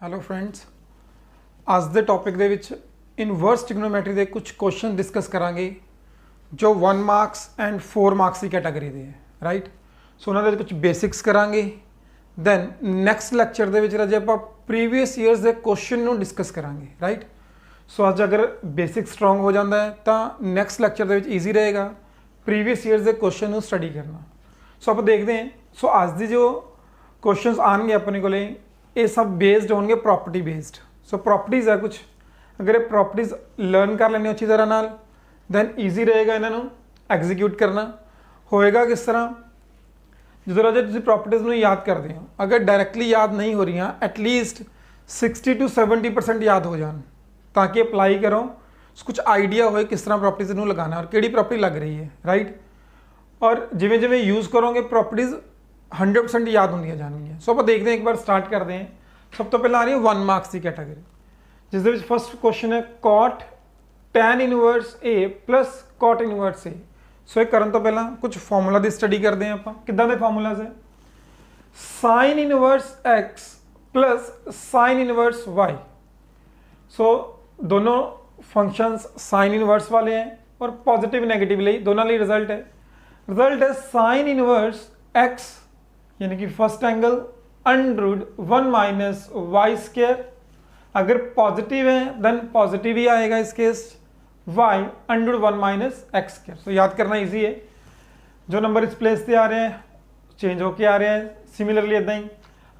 Hello friends, ਅੱਜ ਦੇ topic ਦੇ ਵਿੱਚ ਇਨਵਰਸ ਟ੍ਰਿਗਨੋਮੈਟਰੀ ਦੇ ਕੁਝ ਕੁਐਸਚਨ ਡਿਸਕਸ ਕਰਾਂਗੇ ਜੋ 1 marks and 4 marks the category ਦੇ ਹੈ, ਰਾਈਟ। ਸੋ ਉਹਨਾਂ ਦੇ ਕੁਝ ਬੇਸਿਕਸ ਕਰਾਂਗੇ। ਦੈਨ ਨੈਕਸਟ ਲੈਕਚਰ ਦੇ ਵਿੱਚ ਰਾਜੇ ਆਪਾਂ ਪ੍ਰੀਵੀਅਸ ਈਅਰਸ ਦੇ ਕੁਐਸਚਨ ਨੂੰ ਡਿਸਕਸ ਕਰਾਂਗੇ, ਰਾਈਟ। ਸੋ ਅੱਜ ਅਗਰ ਬੇਸਿਕ ਸਟਰੋਂਗ ਹੋ ਜਾਂਦਾ ਹੈ ਤਾਂ ਨੈਕਸਟ ਲੈਕਚਰ ਦੇ ਵਿੱਚ ਈਜ਼ੀ ਰਹੇਗਾ ਪ੍ਰੀਵੀਅਸ ਈਅਰਸ ਦੇ ਕੁਐਸਚਨ ਨੂੰ ਸਟੱਡੀ ਕਰਨਾ। ਸੋ ਆਪਾਂ ਦੇਖਦੇ ਹਾਂ। ਸੋ ਅੱਜ ਦੀ ਜੋ ਕੁਐਸਚਨਸ ਆਉਣਗੇ ਆਪਣੇ ਕੋਲੇ ये सब बेस्ड होंगे प्रॉपर्टी बेस्ड। सो प्रॉपर्टीज़ है कुछ, अगर ये प्रॉपर्टीज़ लर्न कर लेने अच्छी तरह नाल दैन ईजी रहेगा इन्हों एग्जीक्यूट करना। होएगा किस तरह, जो राजा तुम प्रॉपर्टीज़ में याद करते हो, अगर डायरैक्टली याद नहीं हो रही एटलीस्ट 60 to 70% याद हो जान ताकि अप्लाई करो कुछ आइडिया हो किस तरह प्रॉपर्टीज़ में लगाना और किहड़ी प्रॉपर्टी लग रही है, राइट। और जिमें जिमें यूज़ करोगे प्रॉपर्टीज़ 100% याद होंदियां जाएंगी। सो आप देखते हैं, एक बार स्टार्ट करते हैं। सब तो पहले आ रही है 1 मार्क्स की कैटेगरी, जिस फर्स्ट क्वेश्चन है कॉट tan इनवर्स ए प्लस कॉट इनवर्स ए। सो एक करन तो पहला कुछ फॉर्मूला की स्टडी करते हैं। आप किदा दे फॉर्मूलाज है sine inverse x plus sine inverse y. So दोनों फंक्शंस साइन इनवर्स वाले हैं और पॉजिटिव नेगेटिव लिए दोनों लिए रिजल्ट है साइन इनवर्स एक्स यानी कि first angle under 1 minus y square. अगर पॉजिटिव है देन पॉजिटिव ही आएगा इस case, y under 1 minus x square. So याद करना इजी है, जो नंबर इस प्लेस से आ रहे हैं चेंज होके आ रहे हैं। सिमिलरली इदा ही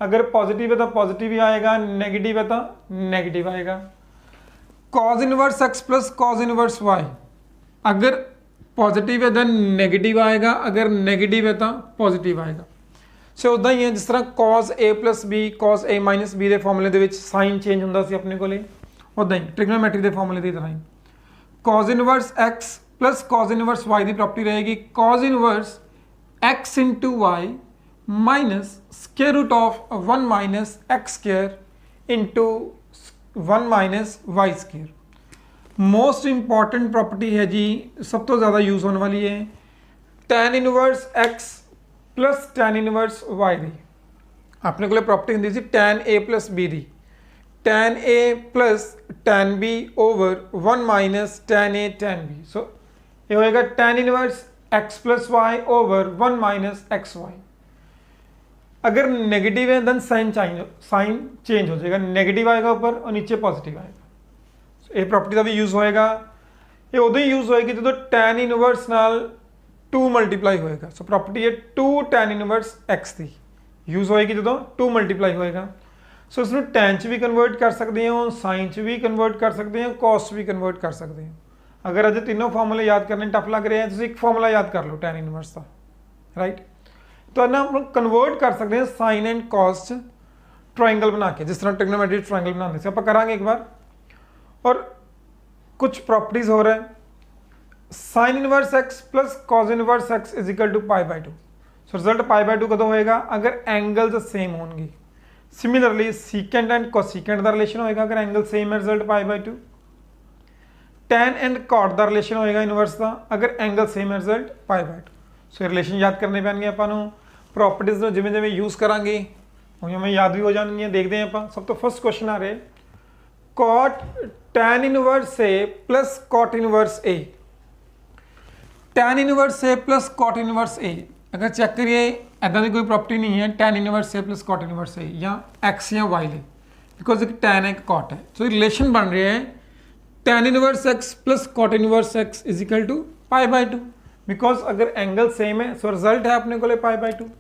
अगर पॉजिटिव है तो पॉजिटिव ही आएगा, नेगेटिव है तो नेगेटिव आएगा। Cos inverse x plus cos inverse y, अगर पॉजिटिव है देन नेगेटिव आएगा, अगर नेगेटिव है तो पॉजिटिव आएगा। सो उदा ही है जिस तरह cause A plus be cause A minus B के फॉर्मूले के साइन चेंज होंदा सी अपने को, उदा ही ट्रिग्नोमैट्री के फॉर्मूले की तरह ही cos inverse x plus cos inverse y की प्रॉपर्टी रहेगी cos inverse x into y minus square root of 1 minus x square into 1 minus y square. Most important property है जी, सब तो ज़्यादा यूज़ होने वाली है tan inverse x plus tan inverse y दी। अपने को प्रॉपर्टी होंगी सी tan ए प्लस बी दी, tan A plus tan B over 1 minus tan A tan B. So ये होएगा tan inverse x plus y over 1 minus x y. अगर negative है देन साइन चेंज हो जाएगा, नेगेटिव आएगा ऊपर और नीचे पॉजिटिव आएगा। ये प्रॉपर्टी का भी यूज़ होएगा, ये उदों ही यूज़ होएगी जो tan इनवर्स नाल 2 मल्टीप्लाई होएगा। सो प्रॉपर्टी है 2 tan इनवर्स x की यूज़ होएगी जो 2 मल्टीप्लाई होएगा। सो इसमें tan च भी कन्वर्ट कर सकते हो, साइन च भी कन्वर्ट कर सकते हैं, कॉस भी कन्वर्ट कर सकते हैं। अगर अजे तीनों फॉर्मूले याद करने टफ लग रहे हैं तो एक फॉर्मूला याद कर लो tan इनवर्स का, राइट। तो ना हम कन्वर्ट कर सकते हैं साइन एंड कॉस ट्राइंगल बना के, जिस तरह ट्रिग्नोमेट्री ट्राइंगल बनाते थे आप करांगे एक बार। और कुछ प्रॉपर्टीज हो रहा है sine inverse x plus cos inverse x is equal to pi by 2। So result pi by 2 कदों होएगा अगर एंगल्स सेम होंगे। सिमिलरली सीकेंड एंड कोसीकेंड का रिलेशन होएगा अगर एंगल सेम है, result pi by 2। Tan and cot का relation होएगा इनवर्स का अगर एंगल सेम है, result pi by 2। So relation याद करने पैणगे आपां प्रॉपर्टीज में जिमें जिमें यूज़ करांगे उमें याद भी हो जाएंगे। देखते हैं आप सब तो फर्स्ट क्वेश्चन आ रहे कॉट टैन इनवर्स ए प्लस कॉट इनवर्स ए। tan इनवर्स ए प्लस कॉट इनवर्स ए अगर चेक करिए इदा की कोई प्रॉपर्टी नहीं है tan इनवर्स ए प्लस कॉट इनवर्स ए या x या y ले, बिकॉज एक tan है एक कॉट है। सो रिलेशन बन रहा है tan inverse x plus cot inverse x is equal to pi by 2, because अगर एंगल सेम है सो रिजल्ट है अपने को पाई बाय 2।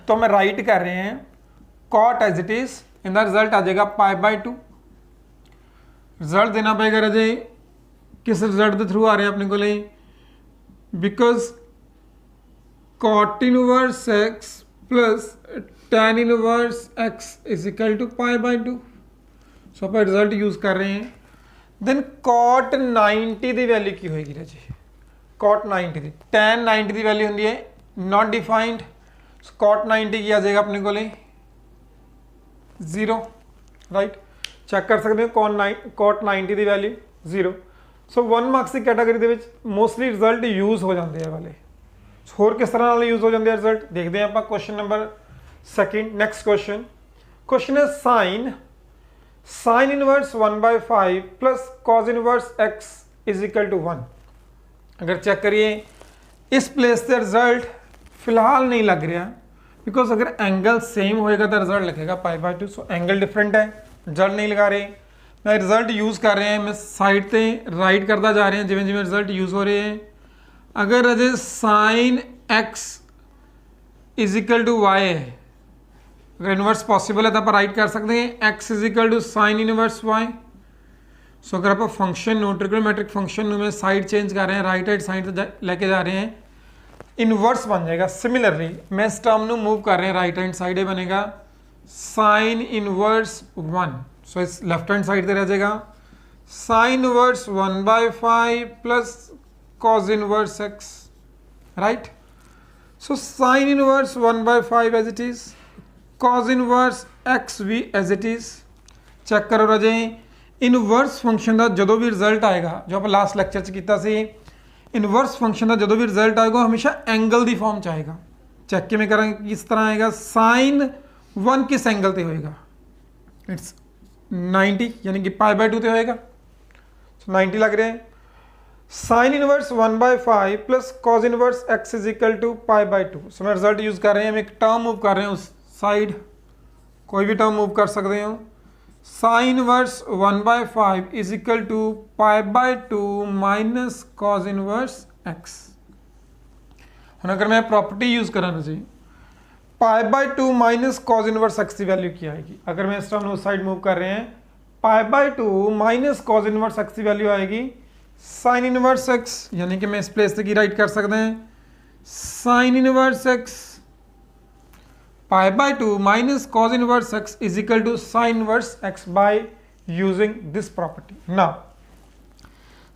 तो मैं राइट कर रहे हैं कॉट एज इट इज, इनका रिजल्ट आ जाएगा पाई बाय 2। रिजल्ट देना पड़ेगा राजे किस रिजल्ट के थ्रू आ रहे हैं अपने को, because cot inverse x plus tan inverse x is equal to pi by 2। So आप रिजल्ट यूज़ कर रहे हैं। देन कॉट 90 की वैल्यू की होएगी राजी, कॉट 90 की tan 90 की वैल्यू होंगी है नॉट डिफाइंड। कॉट 90 की आ जाएगा अपने को 0, राइट। चेक कर सकते हो कॉट 90 की वैल्यू 0। सो 1 मार्क्स की कैटेगरी के मोस्टली रिजल्ट यूज़ हो जाते हैं वाले। होर किस तरह यूज़ हो जाते हैं रिजल्ट देखते हैं आप। Question number second, next question question है sine inverse 1/5 plus cos inverse x is equal to 1। अगर चेक करिए इस प्लेस से रिजल्ट फिलहाल नहीं लग रहा, बिकॉज अगर एंगल सेम होएगा तो रिजल्ट लगेगा π/2। सो एंगल डिफरेंट है, रिजल्ट नहीं लगा रहे। मैं रिजल्ट यूज़ कर रहे हैं, मैं साइड से राइट करता जा रहे हैं जिमें जिमें रिजल्ट यूज़ हो रहे हैं। अगर अजय sine x is equal to y है, अगर इनवर्स पॉसिबल है तो आप राइट कर सकते हैं x is equal to sine inverse y। So अगर आप फंक्शन नो ट्रिग्नोमेट्रिक फंक्शन में साइड चेंज कर रहे हैं, राइट हैंड साइड लेके जा रहे हैं, इनवर्स बन जाएगा। सिमिलरली मैं इस टर्म को मूव कर रहे हैं राइट हैंड साइड, बनेगा साइन इनवर्स 1। सो इस लेफ्ट हैंड साइड पे रह जाएगा sine inverse 1/5 plus cos inverse x, right. So sine inverse 1/5 as it is, cos inverse x भी एज इट इज। चेक करो राजे, इनवर्स फंक्शन का जो भी रिजल्ट आएगा, जो आप लास्ट लैक्चर च किया सी, इनवर्स फंक्शन का जो भी रिजल्ट आएगा हमेशा एंगल की फॉर्म च आएगा। चेक किमें करेंगे, किस तरह आएगा, साइन 1 किस एंगल पे होएगा, इट्स 90 यानी कि π/2 पे होएगा। सो 90 लग रहे हैं। Sine inverse 1/5 plus cos inverse x is equal to π/2। So मैं रिजल्ट यूज कर रहे हैं, हम एक टर्म मूव कर रहे हैं उस साइड, कोई भी टर्म मूव कर सकते हो। Sine inverse 1/5 is equal to π/2 minus cos inverse x। हम अगर मैं प्रॉपर्टी यूज करा ना जी, π/2 माइनस कॉज इनवर्स x की वैल्यू क्या आएगी। अगर मैं इस टर्म उस साइड मूव कर रहे हैं, π/2 माइनस कॉज इनवर्स x की वैल्यू आएगी साइन इनवर्स x, यानी कि मैं इस प्लेस से की राइट कर सकते हैं sine inverse x π/2 minus cos inverse x is equal to sine inverse x by using this property. Now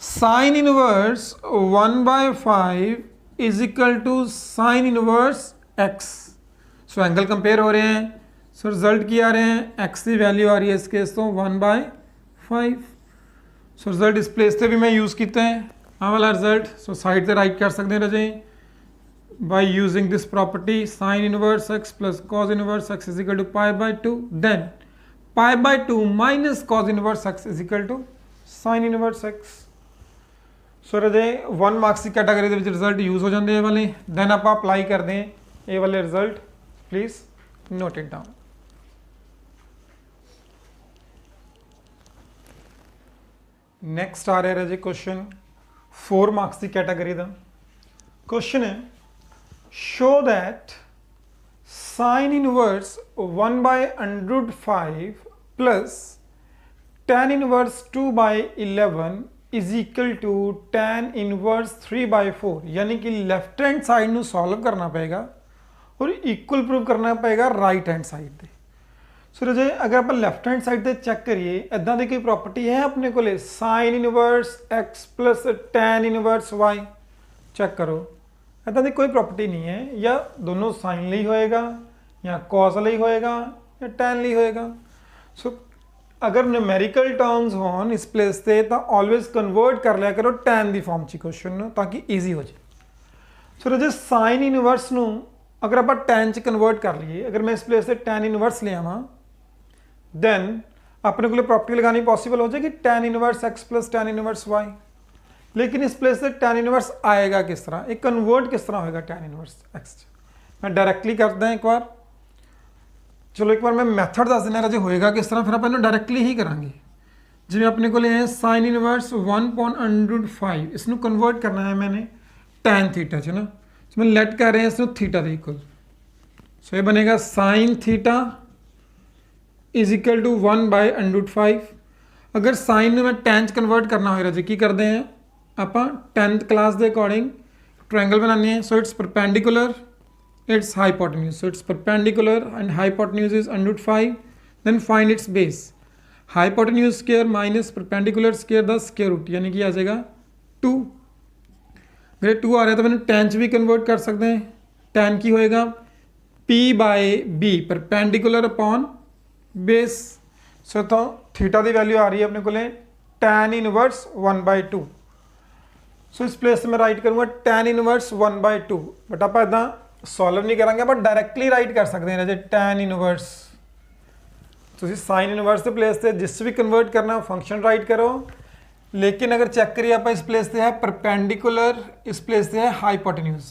sine inverse 1/5 is equal to sine inverse x। So angle compare हो रहे हैं। So result की आ रहे हैं, x की value आ रही है इस केस तो 1/5। सो रिजल्ट इस प्लेस से भी मैं यूज़ किया है, हाँ वाला रिजल्ट। सो साइड से राइट कर सकते हैं रजे by using this property, sine inverse x plus cos inverse x is equal to π/2, then π/2 minus cos inverse x is equal to sine inverse x। So रजे 1 मार्क्स की category के result use हो जाते हैं वाले, देन आप apply करते हैं ये वाले result, please note it down. Next आ रहा है जी क्वेश्चन 4 मार्क्स की कैटेगरी का। क्वेश्चन है show that sine inverse 1/√5 plus tan inverse 2/11 is equal to tan inverse 3/4। यानी कि लेफ्ट हैंड साइड में सॉल्व करना पड़ेगा और इक्वल प्रूव करना पड़ेगा राइट हैंड साइड पे। सो रजे अगर आप लेफ्ट हैंड साइड पे चेक करिए, इदा की कोई प्रॉपर्टी है अपने को sine inverse x plus tan inverse y। Check करो, इदा की कोई प्रॉपर्टी नहीं है, या दोनों साइन ਲਈ होएगा या कॉस ਲਈ होएगा या tan ਲਈ होएगा। सो अगर न्यूमेरिकल टर्म्स होन इस प्लेस से तो ऑलवेज कन्वर्ट कर लिया करो tan की फॉर्म च क्वेश्चन ताकि ईजी हो जाए। सो रजे साइन इनवर्स नू अगर आप tan च कन्वर्ट कर लीए, अगर मैं इस प्लेस से tan इनवर्स ले आवा, देन अपने को प्रॉपर्टी लगानी पॉसिबल हो जाएगी tan inverse x plus tan inverse y। लेकिन इस प्लेस से tan इनवर्स आएगा किस तरह, एक कन्वर्ट किस तरह होगा tan इनवर्स x। मैं डायरेक्टली करता एक बार, चलो एक बार मैं मैथड दस देना राजे होएगा किस तरह, फिर आप डायरेक्टली ही करांगे। जिवें अपने को साइन इनवर्स 1/√5 इसनों कन्वर्ट करना है मैंने tan थीटा च ना, मैं लेट कर रहे हैं इसमें थीटा के इक्वल। सो ये बनेगा sine theta is equal to 1/√5। अगर साइन में मैं tan कन्वर्ट करना होगा जी की करते हैं आप 10th क्लास के अकॉर्डिंग ट्रायंगल बनाने हैं। So its perpendicular, its hypotenuse, so its perpendicular and hypotenuse is √5, then find its base. Hypotenuse square minus perpendicular square the square root, यानी कि आ जाएगा 2। अगर 2 आ रहा है तो मैंने tan च भी कन्वर्ट कर सकते हैं। tan की होएगा p/b परपेंडिकुलर अपॉन बेस। सो तो थीटा की वैल्यू आ रही है अपने को tan इनवर्स 1/2। सो इस प्लेस से मैं राइट करूँगा tan इनवर्स 1/2, बट आप इदा सॉल्व नहीं करेंगे, आप डायरेक्टली राइट कर सकते हैं tan इनवर्स ਤੁਸੀਂ ਸਾਈਨ ਇਨਵਰਸ ਦੇ ਪਲੇਸ ਤੇ ਜਿਸ ਵੀ ਕਨਵਰਟ ਕਰਨਾ ਫੰਕਸ਼ਨ ਰਾਈਟ ਕਰੋ, लेकिन अगर चेक करिए आप इस प्लेस से है परपेंडिकुलर, इस प्लेस से है हाइपोटेन्यूज,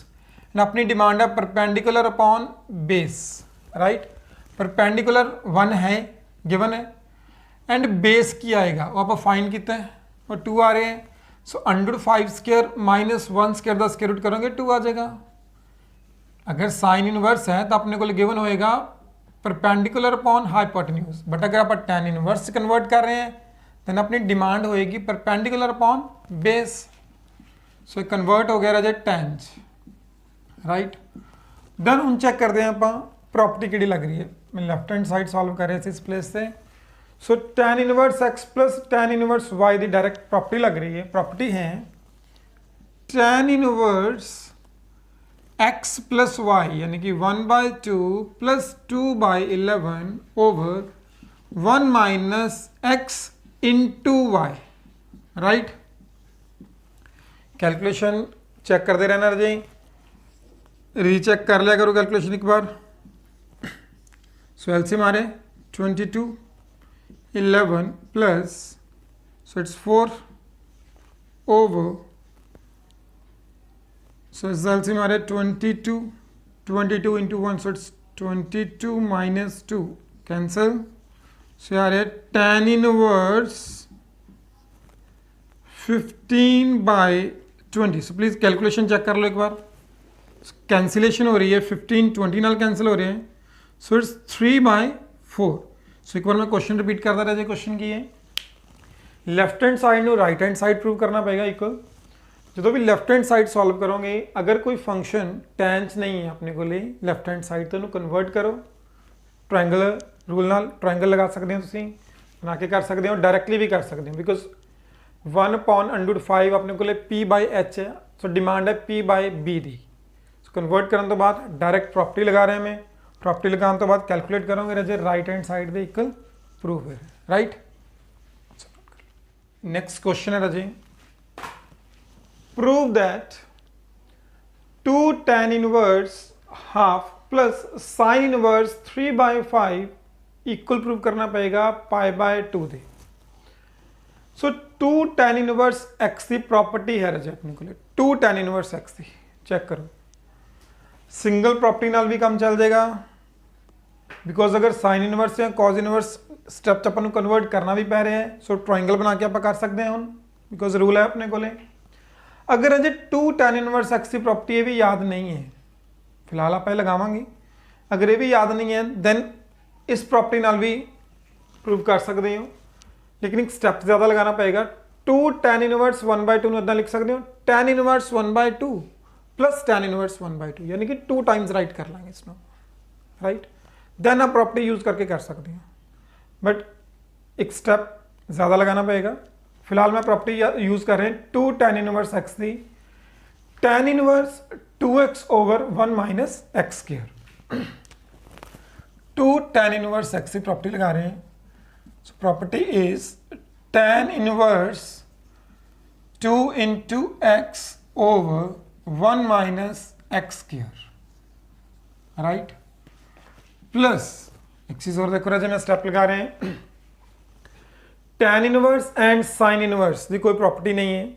अपनी डिमांड है perpendicular upon base, right. Perpendicular 1 है गिवन है एंड बेस की आएगा वो आप फाइन कितना है और 2 आ रहे हैं। So under 5 square minus 1 square का स्क्वायर रूट करोगे 2 आ जाएगा। अगर साइन इनवर्स है तो अपने को गिवन होएगा परपेंडिकुलर अपॉन हाइपोटेन्यूज, बट अगर आप tan इनवर्स कन्वर्ट कर रहे हैं देन अपनी डिमांड होएगी perpendicular upon base. So convert हो गया राजे टेंज, राइट। देन हम चेक करते हैं आप प्रॉपर्टी किहड़ी लग रही है। मैं लेफ्ट हैंड साइड सॉल्व कर रहे थे इस प्लेस से। So tan inverse x plus tan inverse y की डायरेक्ट प्रॉपर्टी लग रही है। प्रॉपर्टी है tan inverse x plus y यानी कि 1/2 plus 2/11 over 1 minus x into y, right. Calculation check करते रहना जी, रीचेक कर लिया करो कैलकुलेशन एक बार। सो एलसीएम आ रहे 22 11 plus so it's 4 over, so it's LCM आ रहे 22 into 1 so it's 22 minus 2 cancel. So यार tan inverse 15/20। So please calculation check कर लो एक बार। कैंसिलेशन हो रही है 15 20 नाल कैंसिल हो रहे हैं। So it's 3/4। सो एक बार मैं क्वेश्चन रिपीट करता रहा जी। क्वेश्चन की है लैफ्ट हैंड साइड ਨੂੰ राइट हैंड साइड प्रूव करना पेगा इक्वल। जो भी लैफ्ट हैंड साइड सॉल्व करोगे अगर कोई फंक्शन tan च नहीं है अपने को लैफ्ट हैंड साइड तो कन्वर्ट करो ट्रायंगल रूल नाल। ट्रायंगल लगा सकते हो तुसीं, बना के कर सकते हो, डायरैक्टली भी कर सकते हो बिकॉज 1/5 अपने को p/h है। सो डिमांड है p/b दी। सो कन्वर्ट करने तो बाद डायरैक्ट प्रॉपर्टी लगा रहे हैं। मैं प्रॉपर्टी लगाने तो बाद कैलकुलेट करोगे रजे राइट हैंड साइड दे इक्वल प्रूव है, राइट। नेक्स्ट क्वेश्चन है रजे prove that 2 tan inverse half plus sine inverse 3/5 equal prove करना पड़ेगा π/2 दे। सो 2 tan इनवर्स x की प्रॉपर्टी है रजे अपने को 2 tan इनवर्स x की चेक करो। सिंगल प्रॉपर्टी नाल भी काम चल जाएगा बिकॉज अगर साइन इनवर्स या कॉज इनवर्स स्टेप च अपन कन्वर्ट करना भी पै रहे हैं। सो ट्रायंगल बना के आप कर सकते हैं हम बिकॉज रूल है अपने को। अगर अजे 2 tan इनवर्स x की प्रॉपर्टी ये भी याद नहीं है, फिलहाल आप लगावांगे। अगर ये भी याद नहीं है देन इस प्रॉपर्टी नाल भी प्रूव कर सकते हो, लेकिन एक स्टेप ज़्यादा लगाना पड़ेगा। 2 tan इनवर्स 1/2 में इतना लिख सकते हो tan inverse 1/2 plus tan inverse 1/2 यानी कि 2 टाइम्स राइट कर लेंगे इसमें, राइट। देन आप प्रॉपर्टी यूज करके कर सकते हैं, बट एक स्टेप ज़्यादा लगाना पड़ेगा। फिलहाल मैं प्रॉपर्टी यूज कर रहे हैं 2 tan इनवर्स x दी tan inverse 2x over 1 minus x square. 2 tan inverse x की प्रॉपर्टी लगा रहे हैं। So property is tan inverse 2 into x over 1 minus x square, right. Plus एक चीज और देखो राजा मैं स्टेप लगा रहे हैं tan inverse and sine inverse की कोई प्रॉपर्टी नहीं है।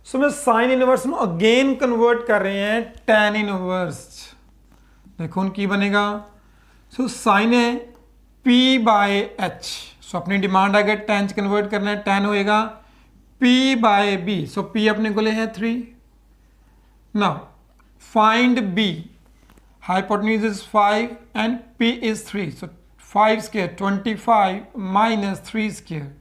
सो मैं साइन इनवर्स में अगेन कन्वर्ट कर रहे हैं tan इनवर्स। देखो उनकी बनेगा सो साइन है p/h। सो अपनी डिमांड अगर tan कन्वर्ट करना है tan होएगा p/b। सो p अपने को ले है 3। Now find b, hypotenuse is 5 and p is 3. So 5 square 25 minus 3 square.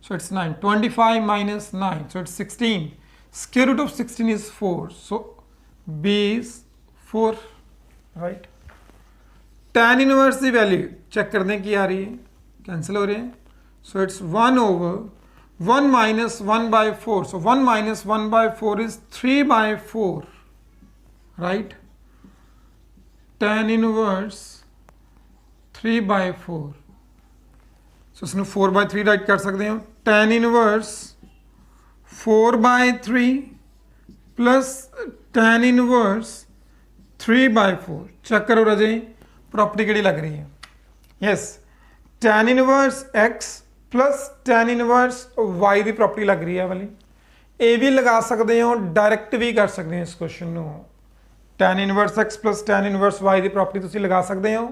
So it's 9. 25 minus 9. So it's 16. Square root of 16 is 4. So b is 4. Right. Tan inverse की value check कर दें कि आ रही है, कैंसिल हो रहे हैं। So it's 1 over 1 minus 1/4. So 1 minus 1/4 is 3/4. Right. tan inverse 3/4। So इसमें 4/3 राइट कर सकते हो। tan inverse 4/3 plus tan inverse 3/4। Check करो राजे प्रॉपर्टी केड़ी लग रही है। Yes tan inverse x plus tan inverse y ਦੀ ਪ੍ਰੋਪਰਟੀ ਲੱਗ ਰਹੀ ਹੈ ਵਾਲੀ। ਇਹ ਵੀ ਲਗਾ ਸਕਦੇ ਹੋ, ਡਾਇਰੈਕਟ ਵੀ ਕਰ ਸਕਦੇ ਹੋ ਇਸ ਕੁਐਸਚਨ ਨੂੰ। tan inverse x plus tan inverse y ਦੀ ਪ੍ਰੋਪਰਟੀ ਤੁਸੀਂ ਲਗਾ ਸਕਦੇ ਹੋ।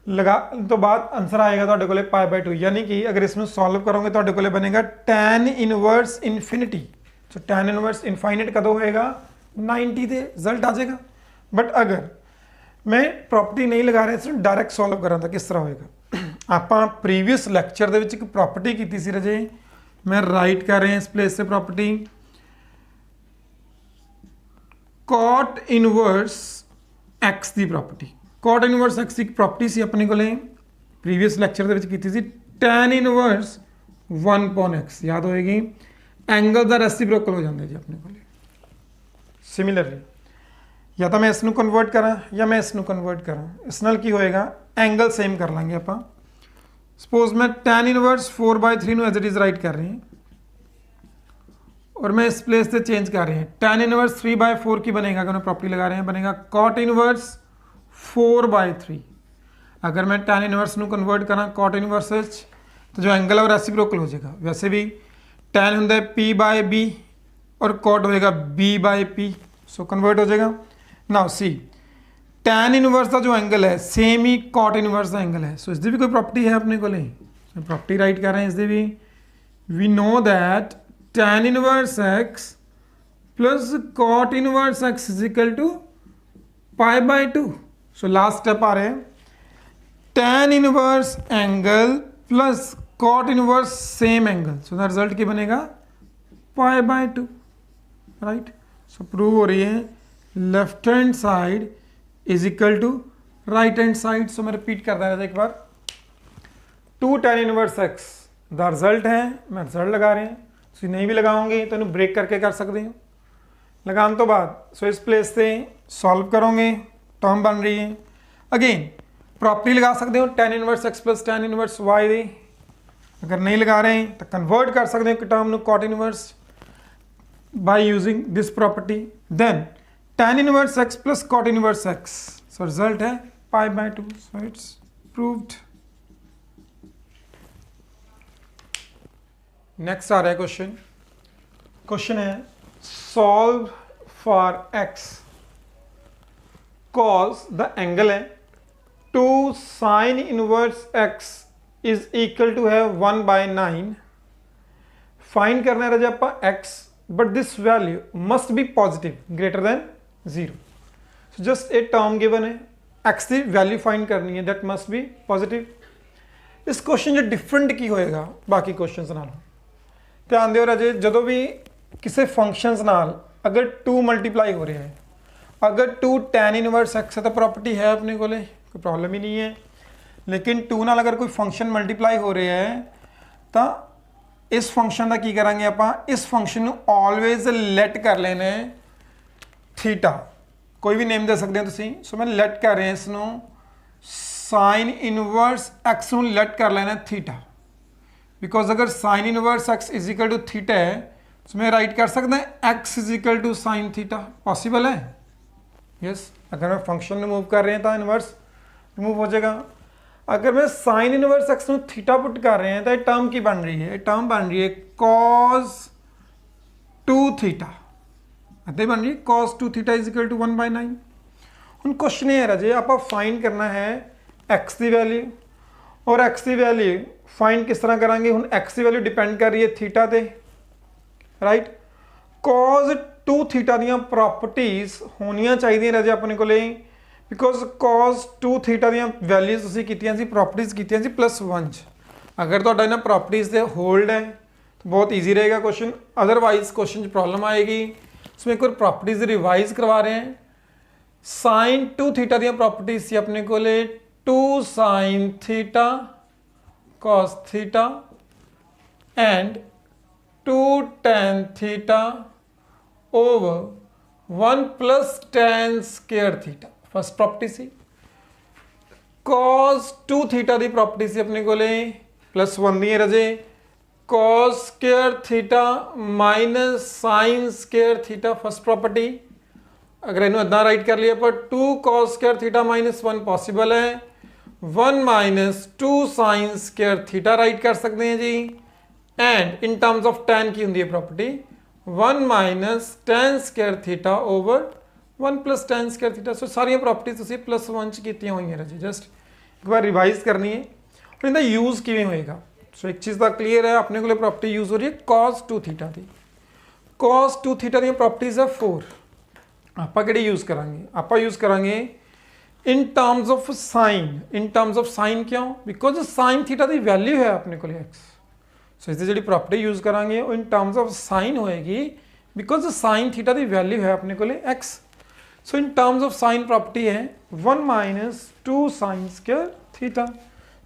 ਲਗਾਉਣ ਤੋਂ ਬਾਅਦ ਆਨਸਰ ਆਏਗਾ ਤੁਹਾਡੇ ਕੋਲੇ π/2, ਯਾਨੀ ਕਿ ਅਗਰ ਇਸ ਨੂੰ ਸੋਲਵ ਕਰੋਗੇ ਤੁਹਾਡੇ ਕੋਲੇ ਬਣੇਗਾ tan ਇਨਵਰਸ ਇਨਫਿਨਿਟੀ। ਸੋ tan ਇਨਵਰਸ ਇਨਫਾਈਨਾਈਟ ਕਦੋਂ ਹੋਏਗਾ? 90 ਤੇ ਰਿਜ਼ਲਟ ਆ ਜਾਏਗਾ। ਬਟ ਅਗਰ ਮੈਂ ਪ੍ਰੋਪਰਟੀ ਨਹੀਂ ਲਗਾ ਰਿਹਾ, ਇਸ ਨੂੰ ਡਾਇਰੈਕਟ ਸੋਲਵ ਕਰਾਂ ਤਾਂ ਕਿਸ ਤਰ੍ਹਾਂ ਹੋਏਗਾ? ਆਪਾਂ ਪ੍ਰੀਵੀਅਸ ਲੈਕਚਰ ਦੇ ਵਿੱਚ ਇੱਕ ਪ੍ਰੋਪਰਟੀ ਕੀਤੀ ਸੀ ਰਾਜੇ, मैं राइट कर रहे हैं इस प्लेस से प्रॉपर्टी cot इनवर्स x की प्रॉपर्टी। cot इनवर्स x की प्रॉपर्टी सी अपने को प्रीवियस लैक्चर की थी tan इनवर्स 1/x याद होएगी। एंगल का रेसिप्रोकल हो जाता जी अपने को। सिमिलरली या तो मैं इसनों कन्वर्ट करा या मैं इसनों कन्वर्ट करा, इस नाल की होएगा एंगल सेम कर लांगे आप। सपोज मैं tan इनवर्स 4/3 ਨੂੰ एज इट इज राइट कर रहे हैं और मैं इस प्लेस से चेंज कर रहे हैं। tan इनवर्स 3/4 की बनेगा, अगर मैं प्रॉपर्टी लगा रहे हैं बनेगा cot इनवर्स 4/3। अगर मैं tan इनवर्स ਨੂੰ कन्वर्ट करा cot इनवर्स तो जो एंगल है वो रेसिप्रोकल हो जाएगा। वैसे भी tan होंगे p/b और cot होएगा b/p, सो कन्वर्ट हो जाएगा। नाउ सी tan इनवर्स का जो एंगल है सेम ही cot इनवर्स का एंगल है। सो इसकी भी कोई प्रॉपर्टी है अपने को, प्रॉपर्टी राइट कर रहे हैं इसकी भी। We know that tan inverse x plus cot inverse x is equal to π/2। So last step आ रहे हैं tan inverse angle plus cot inverse same angle, so the result क्या बनेगा? π/2, राइट। सो प्रूव हो रही है left hand side is equal to right hand side. So मैं repeat कर रहा था एक बार, 2 tan inverse x the result है। मैं रिजल्ट लगा रहे हैं, तुम नहीं भी लगाओगे तो इन्हें ब्रेक करके कर सकते हो। लगाने तो बाद सो इस प्लेस से सॉल्व करोगे टर्म बन रही है। अगेन प्रॉपर्टी लगा सकते हो tan inverse x plus tan inverse y दी। अगर नहीं लगा रहे हैं तो कन्वर्ट कर सकते हो टर्म ਨੂੰ cot inverse by using this property. Then tan inverse x plus cot inverse x, so result है π/2, सो इट्स प्रूव्ड। नेक्स्ट आ रहा है क्वेश्चन। क्वेश्चन है solve for x cos the angle है 2 sin inverse x is equal to है 1/9। Find करना है आप x, but this value must be positive greater than 0। So just a term given है, x की वैल्यू फाइंड करनी है, दैट मस्ट बी पॉजिटिव। इस क्वेश्चन जो डिफरेंट की होएगा बाकी क्वेश्चन नाल, ध्यान दिओ राजे, जो भी किसी फंक्शनस नाल अगर 2 मल्टीप्लाई हो रहा है, अगर 2 tan इनवर्स x है तो प्रॉपर्टी है अपने को, कोई प्रॉब्लम ही नहीं है। लेकिन 2 नाल अगर कोई फंक्शन मल्टीप्लाई हो रहा है तो इस फंक्शन का की करांगे आप, इस फंक्शन को ऑलवेज लेट कर लेना है थीटा, कोई भी नेम दे सकते हैं तुसीं। सो मैं लेट कर रहे हैं इसनों साइन इनवर्स एक्स ਨੂੰ लेट कर लेना थीटा, बिकॉज अगर sine inverse x is equal to theta है तो मैं राइट कर सकता है x is equal to sine theta. Possible है? यस। अगर मैं फंक्शन रिमूव कर रहे हैं तो इनवर्स रिमूव हो जाएगा। अगर मैं साइन इनवर्स एक्स ਨੂੰ थीटा पुट कर रहे हैं तो ये टर्म की बन रही है? टर्म बन रही है cos 2 थीटा, अदे बन रही है cos 2 theta is equal to 1/9। हुण क्वेश्चन ये है राजे, आप फाइंड करना है x की वैल्यू, और x की वैल्यू फाइंड किस तरह करांगे? हुण x की वैल्यू डिपेंड कर रही है थीटा ते, राइट। cos 2 थीटा दी प्रॉपर्टीज होनियां चाहिए राजे अपने को, because cos 2 theta the values तुसीं कीतियां सी, प्रॉपर्टीज कीतियां सी +1। अगर तुहाडा इन्हां प्रॉपर्टीज से होल्ड है तो बहुत ईजी रहेगा क्वेश्चन, अदरवाइज क्वेश्चन प्रॉब्लम आएगी। इसमें एक बार प्रॉपर्टीज रिवाइज करवा रहे हैं। साइन 2 थीटा दी प्रॉपर्टीज सी अपने को 2 sine theta cos theta and 2 tan theta over 1 plus tan square theta. First property सी cos 2 थीटा दी प्रॉपर्टी सी अपने को +1 दी रजे cos square theta minus sine square theta. First property अगर इन्हों इदा राइट कर लिया पर 2 cos स्क्वायर थीटा -1 पॉसिबल है, 1 minus 2 sine square theta right कर सकते हैं जी। And in terms of tan की होंगी property 1 minus tan square theta over 1 plus tan square theta. So सारिया प्रॉपर्टीज तुसीं +1 च कीतियां होईयां राजी, जस्ट एक बार रिवाइज करनी है और इनका यूज़ किवें होएगा। सो एक चीज़ तो क्लीयर है, अपने को प्रॉपर्टी यूज़ हो रही है cos 2 थीटा की। cos 2 थीटा दी प्रॉपर्टीज है 4। आप यूज़ करांगे, आप यूज़ करांगे इन terms of sine. In terms of sine क्यों? बिकॉज साइन थीटा की वैल्यू है अपने को एक्स। सो इसकी जी प्रॉपर्टी यूज़ करांगे वो इन टर्म्स ऑफ साइन होएगी बिकॉज साइन थीटा की वैल्यू है अपने को x. So in terms of sine property है 1 माइनस 2 साइन स्क्वायर थीटा।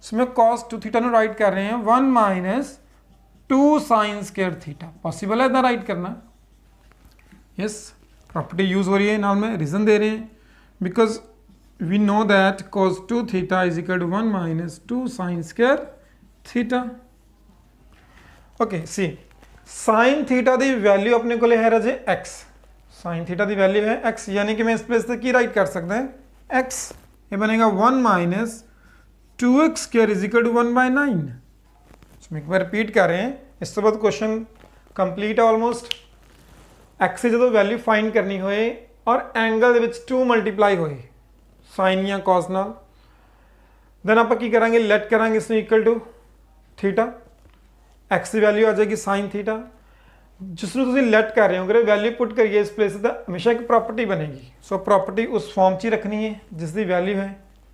सो मैं cos 2 थीटा ਨੂੰ राइट कर रहे हैं 1 minus 2 sine square theta. Possible है इतना राइट करना? यस, प्रॉपर्टी यूज़ हो रही है, नाल में रीजन दे रहे हैं because we know that cos 2 theta is equal to 1 minus 2 sine square theta. Okay see, sine theta की वैल्यू अपने को है राजे एक्स। साइन थीटा की वैल्यू है एक्स, यानी कि मैं इस प्लेस पर की राइट कर सकता है एक्स। ये बनेगा 1 minus 2x square is equal to 1/9। एक बार रिपीट कर रहे हैं, इस तो बाद क्वेश्चन कंप्लीट है ऑलमोस्ट। एक्स की जो वैल्यू फाइंड करनी होए और एंगल दे विच 2 मल्टीप्लाई होए साइन या कॉस नाल, देन आप की करांगे लेट करांगे इसमें इक्वल टू थीटा। एक्स की वैल्यू आ जाएगी साइन थीटा, जिसमें तुम लेट कर रहे हो अगर वैल्यू पुट करिए इस प्लेस तो हमेशा एक प्रॉपर्टी बनेगी। सो प्रॉपर्टी उस फॉर्म च ही रखनी है जिसकी वैल्यू है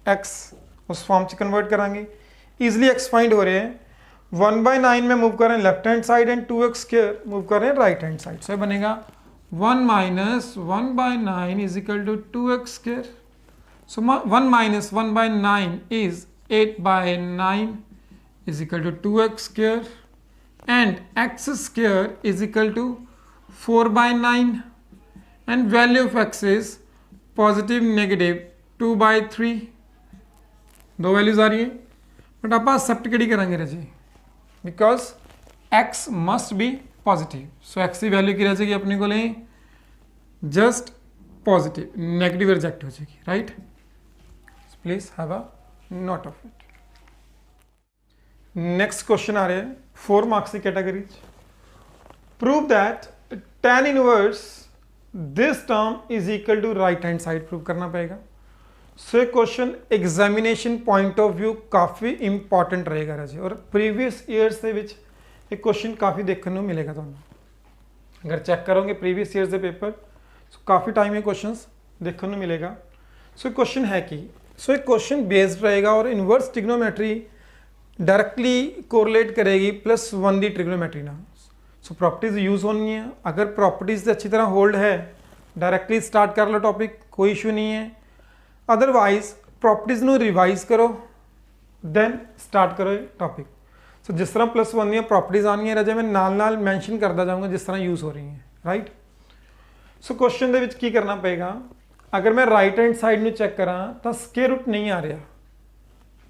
एक्स, उस फॉर्म च कन्वर्ट करांगे। ईजिली एक्स फाइंड हो रहे हैं, 1/9 में मूव कर रहे हैं left hand side and 2x square move कर रहे हैं राइट हैंड साइड। सो बनेगा 1 minus 1/9 is equal to 2x square. So 1 minus 1/9 is 8/9 is equal to 2x square and x square is equal to 4/9 and value of x is positive negative 2/3। दो values आ रही है but आप accept कि करेंगे रजे because x must be positive. So x की value की रह जाएगी अपने को जस्ट पॉजिटिव, नेगेटिव रिजेक्ट हो जाएगी, right. Please have a note of it. Next question आ रहे हैं 4 मार्क्स की category. Prove that tan inverse this term is equal to right hand side prove करना पड़ेगा। सो ये question examination point of view काफ़ी इंपॉर्टेंट रहेगा राजे, और प्रीवियस ईयर्स के विच एक क्वेश्चन काफ़ी देखने को मिलेगा तुहानू। अगर चेक करोगे प्रीवियस ईयर्स के पेपर सो काफ़ी टाइम ये क्वेश्चंस देखने को मिलेगा। सो क्वेश्चन है कि एक क्वेश्चन बेस्ड रहेगा और इनवर्स ट्रिग्नोमेट्री डायरेक्टली कोरिलेट करेगी +1 की ट्रिग्नोमेट्री ना। सो प्रॉपर्टीज यूज़ होनी है, अगर प्रॉपर्टीज अच्छी तरह होल्ड है डायरेक्टली स्टार्ट कर लो टॉपिक, कोई इशू नहीं है। अदरवाइज प्रॉपर्टीज ਨੂੰ रिवाइज करो दैन स्टार्ट करो टॉपिक। सो जिस तरह +1 दी प्रॉपर्टीज आनी रजे मैं नाल मैंशन करता जाऊँगा जिस तरह यूज़ हो रही हैं, राइट। सो क्वेश्चन दे विच की करना पेगा, अगर मैं राइट हैंड साइड में चेक करा तो स्क्वायर रूट नहीं आ रहा,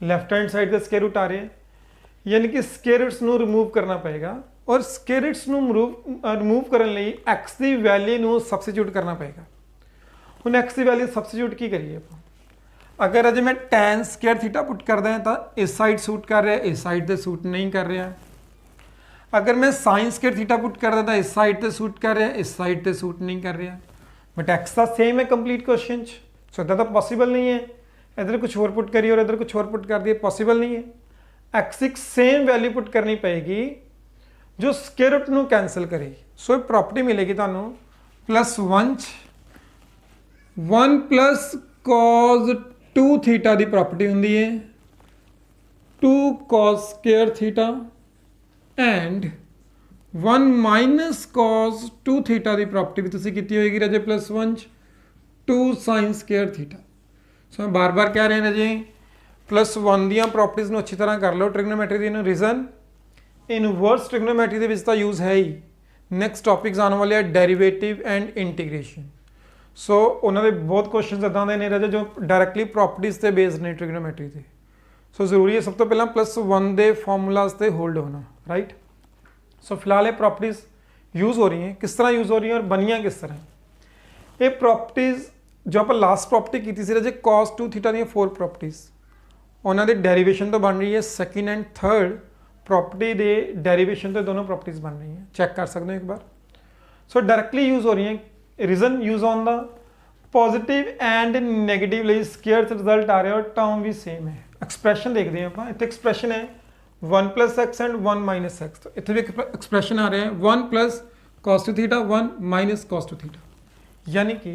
लैफ्ट हैंड साइड का स्क्वायर रूट आ रहा है, यानी कि स्क्वायर रूट्स ਨੂੰ रिमूव करना पेगा और स्क्वायर रूट्स ਨੂੰ रिमूव करने ਲਈ एक्स की वैल्यू ਨੂੰ सबस्टिट्यूट करना पेगा। ਹੁਣ एक्स की वैल्यू सबस्टिट्यूट की करिए आप, अगर अजे मैं tan स्क्वायर थीटा पुट कर दें तो इस साइड सूट कर रहा है, इस साइड से सूट नहीं कर रहा। अगर मैं साइन स्क्वायर थीटा पुट कर देता इस साइड से सूट कर रहा है, इस साइड से सूट नहीं कर रहा। बट एक्स का सेम है कंप्लीट क्वेश्चन, सो इतना तो पॉसिबल नहीं है इधर कुछ और पुट करिए और इधर कुछ और पुट कर दिए, पॉसिबल नहीं है। एक्स की सेम वैल्यू पुट करनी पड़ेगी जो स्क्वायर रूट ਨੂੰ कैंसल करेगी। सो एक प्रॉपर्टी मिलेगी ਤੁਹਾਨੂੰ +1 1 प्लस cos 2 थीटा की प्रॉपर्टी होंगी है 2 cos square theta and 1 minus cos 2 theta की प्रॉपर्टी भी तुसी की होगी रजे +1 2 साइन स्क्वायर थीटा। सो मैं बार बार कह रहे हैं रजे +1 दी प्रॉपर्टीज में अच्छी तरह कर लो ट्रिग्नोमेट्री की। रीजन इनवर्स ट्रिग्नोमेट्री के यूज़ है ही। नैक्सट टॉपिक्स आने वाले डेरीवेटिव एंड इंटीग्रेशन। सो उन्होंने बहुत क्वेश्चन इदा के ने रहे जो डायरैक्टली प्रॉपर्टीज से बेस्ड ने ट्रिग्नोमेट्री से। सो जरूरी है सब तो पहला +1 के फॉर्मूलाज से होल्ड होना, राइट। सो फिलहाल ये प्रॉपर्टीज यूज़ हो रही हैं, किस तरह यूज़ हो रही हैं और बनिया किस तरह। ये प्रॉपर्टीज जो आप लास्ट प्रॉपर्टी की थी रजे cos 2 थीटा दी 4 प्रॉपर्टीज ਉਹਨਾਂ ਦੀ ਡੈਰੀਵੇਸ਼ਨ ਤੋਂ ਬਣ ਰਹੀ ਹੈ ਸੈਕਿੰਡ ਐਂਡ ਥਰਡ ਪ੍ਰੋਪਰਟੀ ਦੇ ਡੈਰੀਵੇਸ਼ਨ ਤੋਂ ਦੋਨੋਂ ਪ੍ਰੋਪਰਟੀਜ਼ ਬਣ ਰਹੀਆਂ ਚੈੱਕ ਕਰ ਸਕਦੇ ਹੋ ਇੱਕ ਬਾਰ ਸੋ ਡਾਇਰੈਕਟਲੀ ਯੂਜ਼ ਹੋ ਰਹੀ ਹੈ reason use on the positive and negative ਲਈ ਸਕੁਅਰ ਰਿਜ਼ਲਟ ਆ ਰਿਹਾ ਔਰ ਟਰਮ ਵੀ ਸੇਮ ਹੈ ਐਕਸਪ੍ਰੈਸ਼ਨ ਦੇਖਦੇ ਹਾਂ ਆਪਾਂ ਇੱਥੇ ਐਕਸਪ੍ਰੈਸ਼ਨ ਹੈ 1 plus x and 1 minus x तो इतने भी एक्सप्रेशन आ रहे हैं 1 plus cos 2 theta 1 minus cos 2 theta यानी कि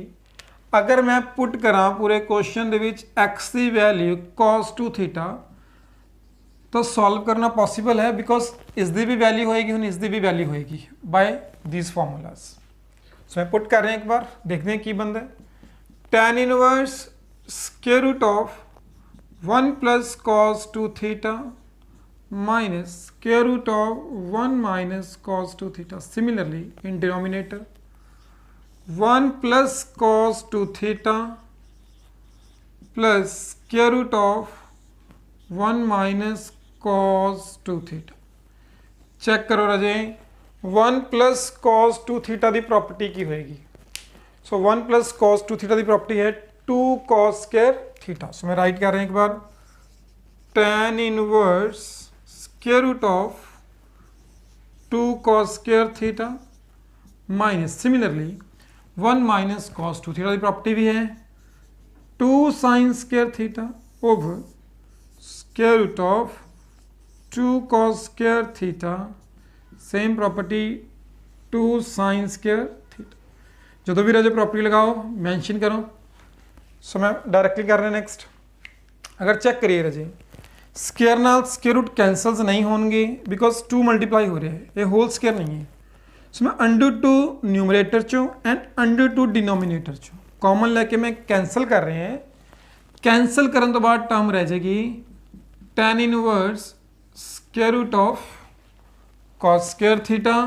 अगर मैं पुट करा पूरे क्वेश्चन दे विच x की वैल्यू cos 2 थीटा तो सॉल्व करना पॉसिबल है बिकॉज इसकी भी वैल्यू होएगी हुण इसकी भी वैल्यू होएगी बाय दीज फार्मूलाज सो मैं पुट कर रहे हैं एक बार देखते हैं की बनता है tan inverse square root of 1 plus cos 2 theta minus square root of 1 minus cos 2 theta. Similarly, in denominator, 1 plus cos 2 theta plus square root of 1 minus cos 2 theta. Check करो राजे 1 plus cos 2 theta की property की होएगी सो 1 plus cos 2 theta की property है 2 cos square theta. सो मैं write कर रहे हैं एक बार tan inverse square root of 2 cos square theta minus similarly 1 minus cos 2 theta की प्रॉपर्टी भी है 2 sin square theta over square root of 2 cos square theta same property 2 sin square theta जो भी राजे प्रॉपर्टी लगाओ मेंशन करो सो मैं directly कर रहे हैं नेक्स्ट अगर चेक करिए राजे स्केयर नाल स्केयर रूट कैंसल्स नहीं होंगे बिकॉज 2 मल्टीप्लाई हो रहा है ये होल स्केयर नहीं है सो मैं अंडर टू न्यूमरेटर चो एंड अंडर टू डिनोमिनेटर चो कॉमन लेके मैं कैंसल कर रहे हैं कैंसल करने तो बाद टर्म रह जाएगी tan inverse square root of cos square theta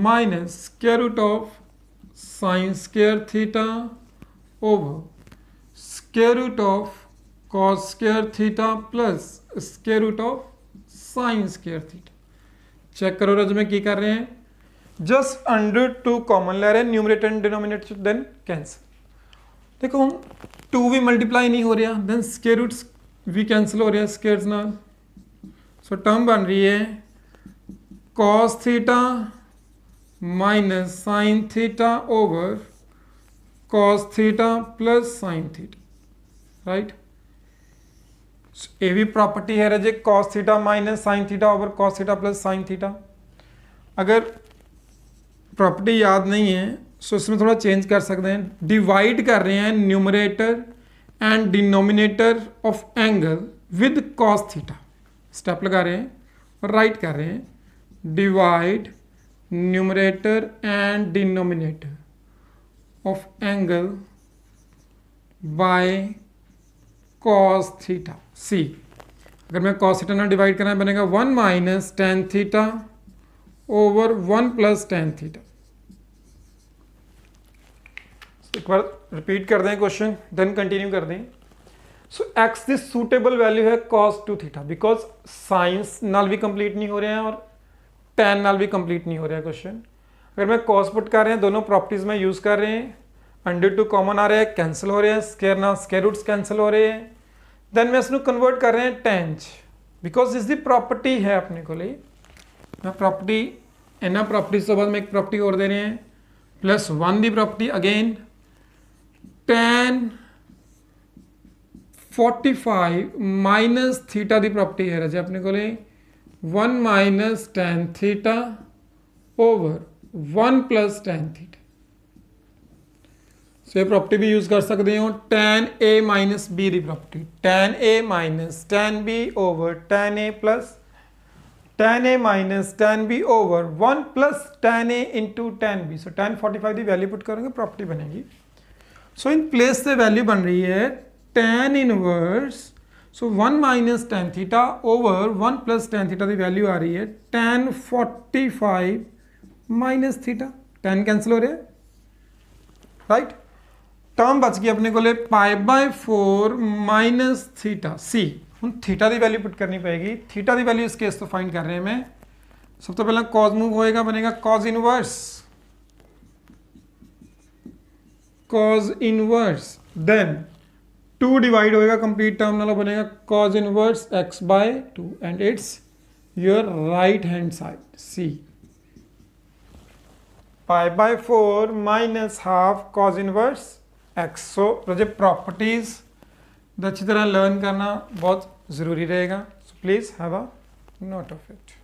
minus square root of sin square theta over square root of cos square theta plus square root of sin square theta. Check करो राज में की कर रहे हैं just under two common ले रहे हैं numerator and denominator then cancel देखो हम 2 भी मल्टीप्लाई नहीं हो रहा देन स्क्वायर रूट्स भी कैंसिल हो रहा है स्क्वायर्स नाल सो टर्म बन रही है cos theta minus sin theta over cos theta plus sin theta right ये भी प्रॉपर्टी है रजे cos theta minus sine theta over cos theta plus sine theta अगर प्रॉपर्टी याद नहीं है सो इसमें थोड़ा चेंज कर सकते हैं डिवाइड कर रहे हैं numerator and denominator of angle with cos theta step लगा रहे हैं और राइट कर रहे हैं divide numerator and denominator of angle by cos theta सी अगर मैं cos थीटा ना डिवाइड करना बनेगा 1 minus tan theta over 1 plus tan theta एक बार रिपीट कर दें क्वेश्चन देन कंटिन्यू कर दें सो x की सूटेबल वैल्यू है cos 2 थीटा बिकॉज साइंस नाल भी कंप्लीट नहीं हो रहे हैं और tan नाल भी कंप्लीट नहीं हो रहा है क्वेश्चन अगर मैं cos पुट कर रहे हैं दोनों प्रॉपर्टीज में यूज कर रहे हैं अंडर टू कॉमन आ रहे हैं कैंसिल हो रहे हैं स्क्वायर नाल स्क्वायर रूट्स कैंसिल हो रहे हैं देन मैं इसको कन्वर्ट कर रहे हैं टेंज बिकॉज इसकी प्रॉपर्टी है अपने को लिए मैं प्रॉपर्टी इन्होंने प्रॉपर्टीज तो बाद में एक प्रॉपर्टी और दे रहे हैं प्लस 1 की property again tan 45 minus theta की प्रॉपर्टी है रजे अपने को 1 minus tan theta over 1 plus tan theta so ये प्रॉपर्टी भी यूज कर सकते हो tan a माइनस बी की property tan a minus tan b over tan a plus tan a minus tan b over 1 plus tan a into tan b so tan 45 की value put करेंगे property बनेगी सो in place से value बन रही है tan inverse सो 1 minus tan theta over 1 plus tan theta की value आ रही है tan 45 minus theta tan cancel हो रहा है राइट टर्म बच गई अपने को π/4 माइनस थीटा सी हम थीटा की वैल्यू पुट करनी पड़ेगी थीटा की वैल्यू इस केस तो फाइंड कर रहे हैं मैं सब तो पहला कॉज मूव होएगा बनेगा कॉज इनवर्स देन 2 डिवाइड होएगा कंप्लीट टर्म नाल बनेगा cos inverse x by 2 and it's your right hand side see pi by 4 minus half cos inverse x। So बच्चे प्रॉपर्टीज अच्छी तरह लर्न करना बहुत ज़रूरी रहेगा, so please have a note of it.